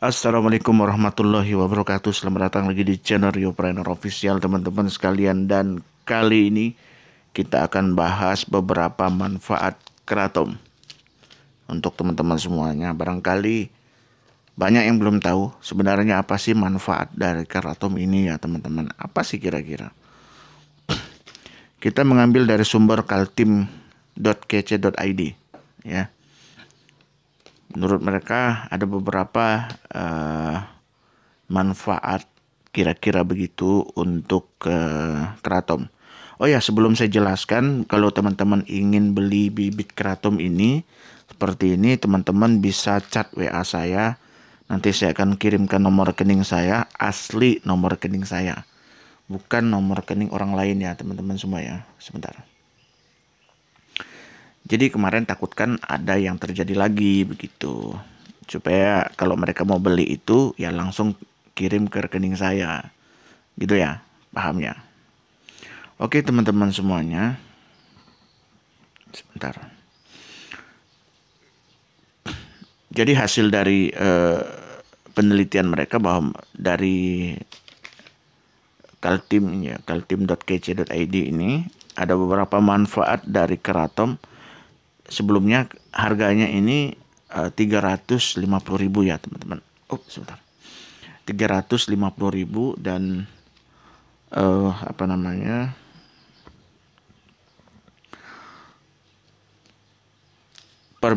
Assalamualaikum warahmatullahi wabarakatuh. Selamat datang lagi di channel Riopreneur Official teman-teman sekalian. Dan kali ini kita akan bahas beberapa manfaat keraton untuk teman-teman semuanya. Barangkali banyak yang belum tahu sebenarnya apa sih manfaat dari keraton ini ya teman-teman. Apa sih kira-kira? Kita mengambil dari sumber kaltim.kc.id ya. Menurut mereka ada beberapa manfaat kira-kira begitu untuk keraton. Oh ya, sebelum saya jelaskan, kalau teman-teman ingin beli bibit keraton ini seperti ini, teman-teman bisa chat WA saya. Nanti saya akan kirimkan nomor rekening saya, asli nomor rekening saya, bukan nomor rekening orang lain ya, teman-teman semua ya. Sebentar. Jadi kemarin takutkan ada yang terjadi lagi begitu. Supaya kalau mereka mau beli itu ya langsung kirim ke rekening saya. Gitu ya, paham ya? Oke teman-teman semuanya. Sebentar. Jadi hasil dari penelitian mereka bahwa dari Kaltim ya, kaltim.kc.id ini ada beberapa manfaat dari keraton. Sebelumnya harganya ini 350.000 ya teman-teman. Oh sebentar. 350.000 dan apa namanya, per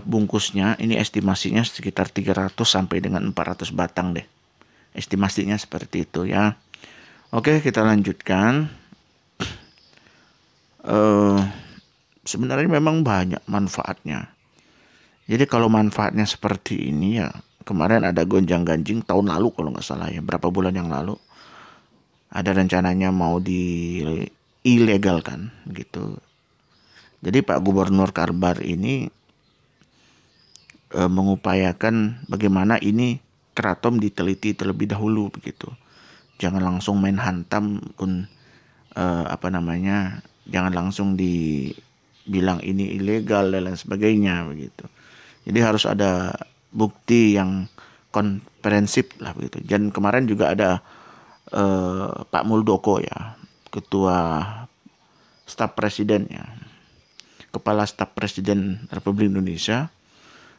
bungkusnya ini estimasinya sekitar 300 sampai dengan 400 batang deh. Estimasinya seperti itu ya. Oke, kita lanjutkan. Eh Sebenarnya memang banyak manfaatnya. Jadi kalau manfaatnya seperti ini ya, kemarin ada gonjang-ganjing tahun lalu kalau nggak salah ya, berapa bulan yang lalu ada rencananya mau di ilegalkan gitu. Jadi Pak Gubernur Kalbar ini mengupayakan bagaimana ini keraton diteliti terlebih dahulu begitu. Jangan langsung main hantam pun apa namanya, jangan langsung dibilang ini ilegal dan lain sebagainya begitu. Jadi harus ada bukti yang komprehensif lah begitu. Dan kemarin juga ada Pak Muldoko ya, ketua staf presiden ya, kepala staf presiden Republik Indonesia.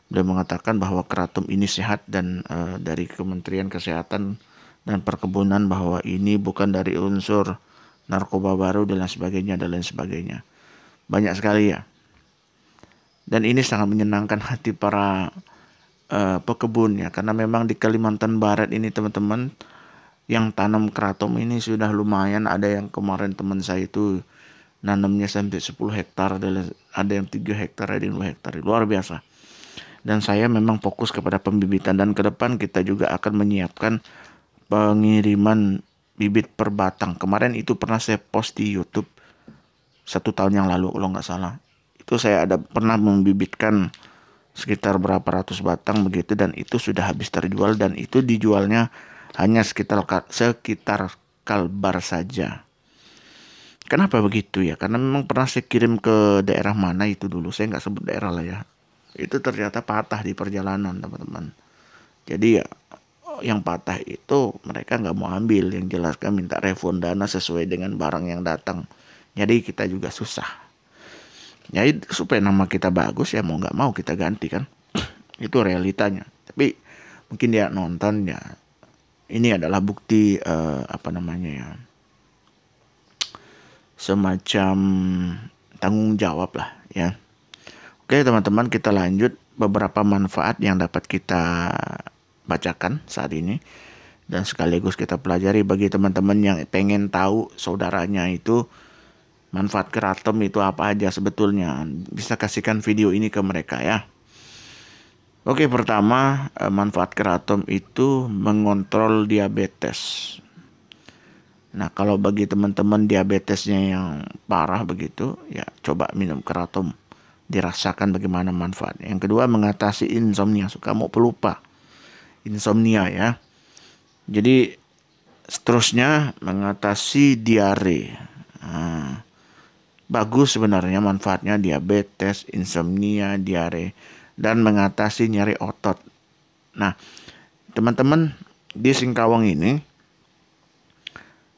Beliau mengatakan bahwa keraton ini sehat dan dari Kementerian Kesehatan dan Perkebunan bahwa ini bukan dari unsur narkoba baru dan lain sebagainya dan lain sebagainya. Banyak sekali ya. Dan ini sangat menyenangkan hati para pekebun ya, karena memang di Kalimantan Barat ini teman-teman yang tanam keraton ini sudah lumayan. Ada yang kemarin teman saya itu nanamnya sampai 10 hektar, ada yang 3 hektar, ada yang 2 hektar. Luar biasa. Dan saya memang fokus kepada pembibitan dan ke depan kita juga akan menyiapkan pengiriman bibit per batang. Kemarin itu pernah saya post di YouTube 1 tahun yang lalu kalau nggak salah. Itu saya ada pernah membibitkan sekitar berapa ratus batang begitu dan itu sudah habis terjual dan itu dijualnya hanya sekitar Kalbar saja. Kenapa begitu ya? Karena memang pernah saya kirim ke daerah mana itu dulu, saya nggak sebut daerah lah ya. Itu ternyata patah di perjalanan teman-teman. Jadi ya yang patah itu mereka nggak mau ambil, yang jelaskan minta refund dana sesuai dengan barang yang datang. Jadi kita juga susah. Jadi supaya nama kita bagus ya mau nggak mau kita ganti kan. Itu realitanya. Tapi mungkin dia nonton ya. Ini adalah bukti apa namanya ya, semacam tanggung jawab lah ya. Oke teman-teman, kita lanjut beberapa manfaat yang dapat kita bacakan saat ini dan sekaligus kita pelajari bagi teman-teman yang pengen tahu saudaranya itu manfaat keraton itu apa aja sebetulnya. Bisa kasihkan video ini ke mereka ya. Oke, pertama manfaat keraton itu mengontrol diabetes. Nah, kalau bagi teman-teman diabetesnya yang parah begitu, ya coba minum keraton. Dirasakan bagaimana manfaatnya. Yang kedua, mengatasi insomnia, suka mau pelupa. Insomnia ya. Jadi seterusnya mengatasi diare. Nah, bagus sebenarnya manfaatnya diabetes, insomnia, diare dan mengatasi nyeri otot. Nah, teman-teman, di Singkawang ini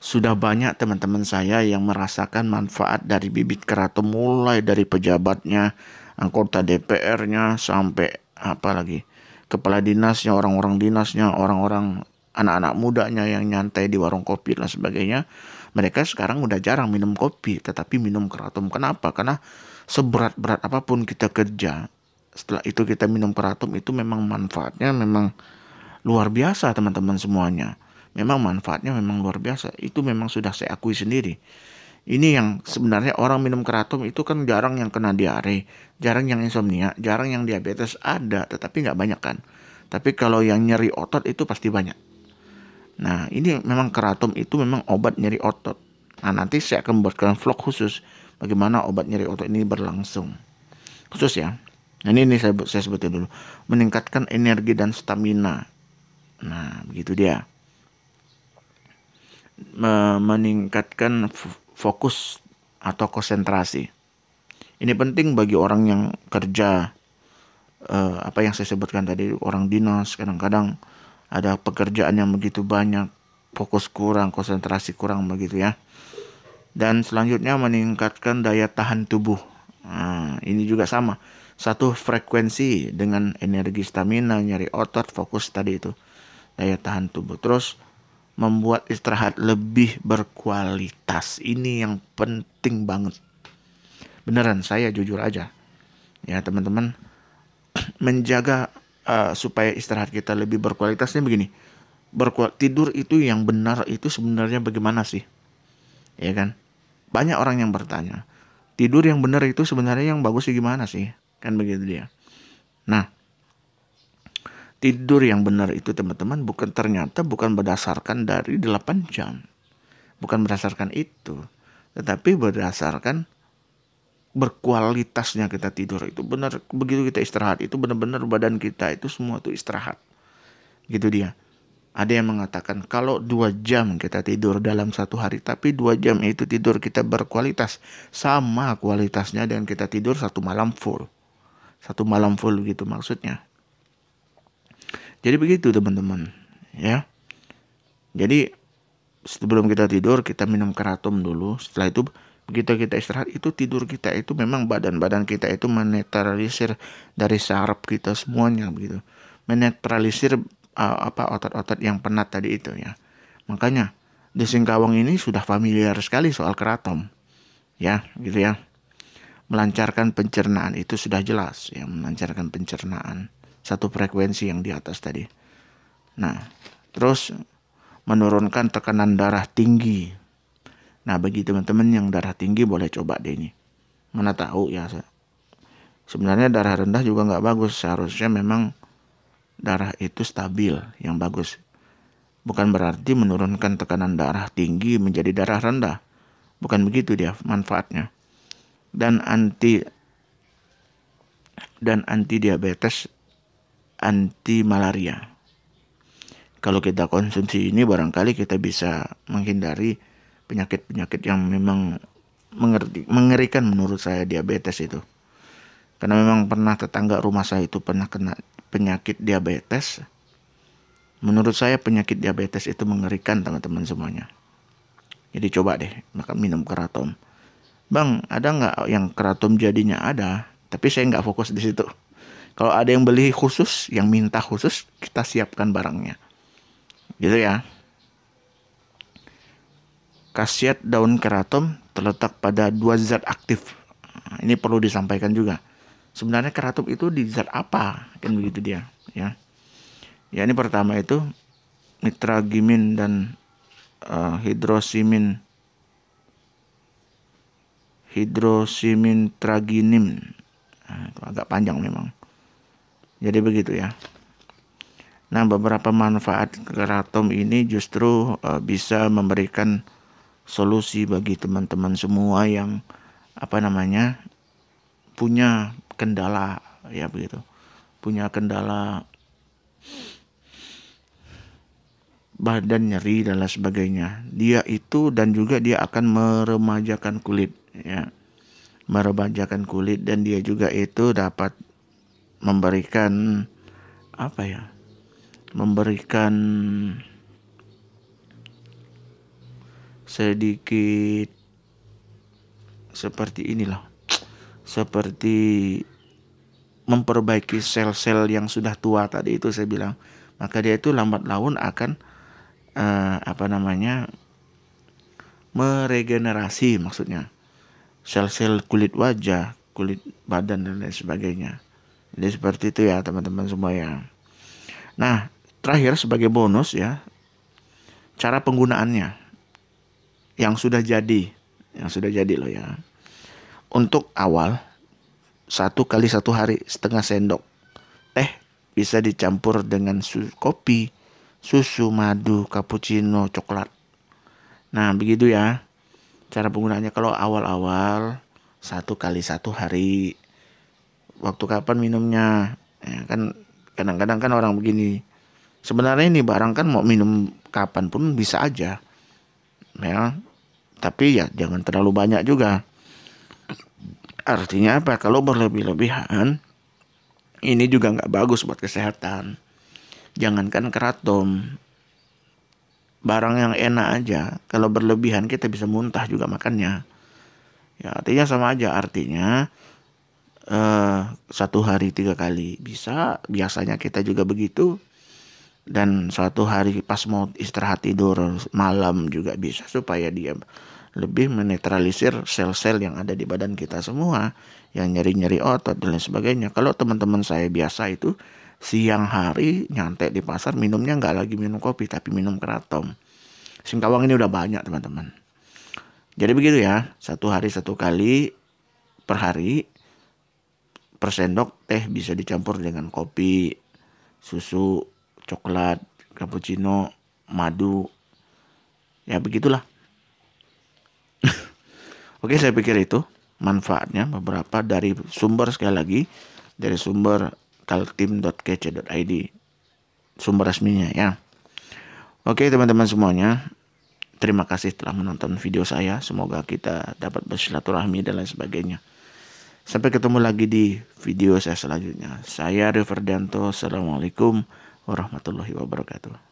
sudah banyak teman-teman saya yang merasakan manfaat dari bibit keraton, mulai dari pejabatnya, anggota DPR-nya, sampai apa lagi, kepala dinasnya, orang-orang dinasnya, orang-orang anak-anak mudanya yang nyantai di warung kopi dan sebagainya. Mereka sekarang udah jarang minum kopi, tetapi minum keraton. Kenapa? Karena seberat-berat apapun kita kerja, setelah itu kita minum keraton, itu memang manfaatnya memang luar biasa teman-teman semuanya. Memang manfaatnya memang luar biasa. Itu memang sudah saya akui sendiri. Ini yang sebenarnya orang minum keraton itu kan jarang yang kena diare, jarang yang insomnia, jarang yang diabetes, ada, tetapi nggak banyak kan. Tapi kalau yang nyeri otot itu pasti banyak. Nah, ini memang keraton itu memang obat nyeri otot. Nah, nanti saya akan membuatkan vlog khusus bagaimana obat nyeri otot ini berlangsung. Khusus ya. Nah, ini saya sebutin dulu. Meningkatkan energi dan stamina. Nah, begitu dia. Meningkatkan fokus atau konsentrasi. Ini penting bagi orang yang kerja, apa yang saya sebutkan tadi, orang dinas, kadang-kadang ada pekerjaan yang begitu banyak, fokus kurang, konsentrasi kurang begitu ya. Dan selanjutnya meningkatkan daya tahan tubuh. Nah, ini juga sama, satu frekuensi dengan energi stamina, nyeri otot, fokus tadi itu, daya tahan tubuh. Terus membuat istirahat lebih berkualitas. Ini yang penting banget. Beneran, saya jujur aja. Ya teman-teman, menjaga supaya istirahat kita lebih berkualitasnya begini. Tidur itu yang benar itu sebenarnya bagaimana sih? Ya kan? Banyak orang yang bertanya. Tidur yang benar itu sebenarnya yang bagus sih gimana sih? Kan begitu dia. Nah, tidur yang benar itu teman-teman ternyata bukan berdasarkan dari 8 jam. Bukan berdasarkan itu. Tetapi berdasarkan berkualitasnya kita tidur itu. Benar, begitu kita istirahat itu benar-benar badan kita itu semua tuh istirahat. Gitu dia. Ada yang mengatakan kalau 2 jam kita tidur dalam satu hari, tapi 2 jam itu tidur kita berkualitas. Sama kualitasnya dengan kita tidur 1 malam full. 1 malam full gitu maksudnya. Jadi begitu teman-teman, ya. Jadi sebelum kita tidur kita minum keraton dulu. Setelah itu begitu kita istirahat itu tidur kita itu memang badan kita itu menetralisir dari saraf kita semuanya begitu. Menetralisir otot-otot yang penat tadi itu ya. Makanya di Singkawang ini sudah familiar sekali soal keraton. Ya, gitu ya. Melancarkan pencernaan itu sudah jelas ya, melancarkan pencernaan. Satu frekuensi yang di atas tadi. Nah, terus menurunkan tekanan darah tinggi. Nah, bagi teman-teman yang darah tinggi boleh coba deh ini. Mana tahu ya. Sebenarnya darah rendah juga nggak bagus. Seharusnya memang darah itu stabil yang bagus. Bukan berarti menurunkan tekanan darah tinggi menjadi darah rendah. Bukan begitu dia manfaatnya. Dan anti diabetes, anti malaria. Kalau kita konsumsi ini barangkali kita bisa menghindari penyakit-penyakit yang memang mengerikan menurut saya, diabetes itu. Karena memang pernah tetangga rumah saya itu pernah kena penyakit diabetes. Menurut saya penyakit diabetes itu mengerikan teman-teman semuanya. Jadi coba deh makan minum keraton. Bang, ada nggak yang keraton jadinya? Ada, tapi saya nggak fokus di situ. Kalau ada yang beli khusus, yang minta khusus, kita siapkan barangnya. Gitu ya. Khasiat daun keraton terletak pada 2 zat aktif. Nah, ini perlu disampaikan juga. Sebenarnya keraton itu di zat apa? Kan begitu dia. Ya, ini pertama itu nitrogimin dan hidrosimin traginim. Nah, itu agak panjang memang. Jadi begitu ya. Nah, beberapa manfaat keraton ini justru bisa memberikan solusi bagi teman-teman semua yang punya kendala ya begitu. Punya kendala badan nyeri dan lain sebagainya. Dia itu dan juga dia akan meremajakan kulit ya. Meremajakan kulit dan dia juga itu dapat memberikan memberikan sedikit seperti inilah, seperti memperbaiki sel-sel yang sudah tua tadi itu saya bilang. Maka dia itu lambat laun akan meregenerasi, maksudnya sel-sel kulit wajah, kulit badan dan lain sebagainya. Jadi seperti itu ya teman-teman semua ya. Nah, terakhir sebagai bonus ya, cara penggunaannya yang sudah jadi loh ya. Untuk awal 1 kali 1 hari setengah sendok teh bisa dicampur dengan kopi, susu, madu, cappuccino, coklat. Nah begitu ya cara penggunaannya. Kalau awal-awal 1 kali 1 hari. Waktu kapan minumnya? Ya, kan kadang-kadang kan orang begini. Sebenarnya ini barang kan mau minum kapan pun bisa aja. Ya, tapi ya jangan terlalu banyak juga. Artinya apa? Kalau berlebih-lebihan, ini juga nggak bagus buat kesehatan. Jangankan keratom, barang yang enak aja, kalau berlebihan kita bisa muntah juga makannya. Ya artinya sama aja. Artinya 1 hari 3 kali bisa. Biasanya kita juga begitu. Dan 1 hari pas mau istirahat tidur malam juga bisa, supaya dia lebih menetralisir sel-sel yang ada di badan kita semua, yang nyeri-nyeri otot dan lain sebagainya. Kalau teman-teman saya biasa itu siang hari nyantai di pasar, minumnya nggak lagi minum kopi tapi minum keratom. Singkawang ini udah banyak teman-teman. Jadi begitu ya, 1 hari 1 kali per hari. Per sendok teh bisa dicampur dengan kopi, susu, coklat, cappuccino, madu. Ya begitulah. Oke, saya pikir itu manfaatnya beberapa dari sumber, sekali lagi dari sumber kaltim.kc.id, sumber resminya ya. Oke teman-teman semuanya, terima kasih telah menonton video saya. Semoga kita dapat bersilaturahmi dan lain sebagainya. Sampai ketemu lagi di video saya selanjutnya. Saya Rio Ferdianto. Assalamualaikum warahmatullahi wabarakatuh.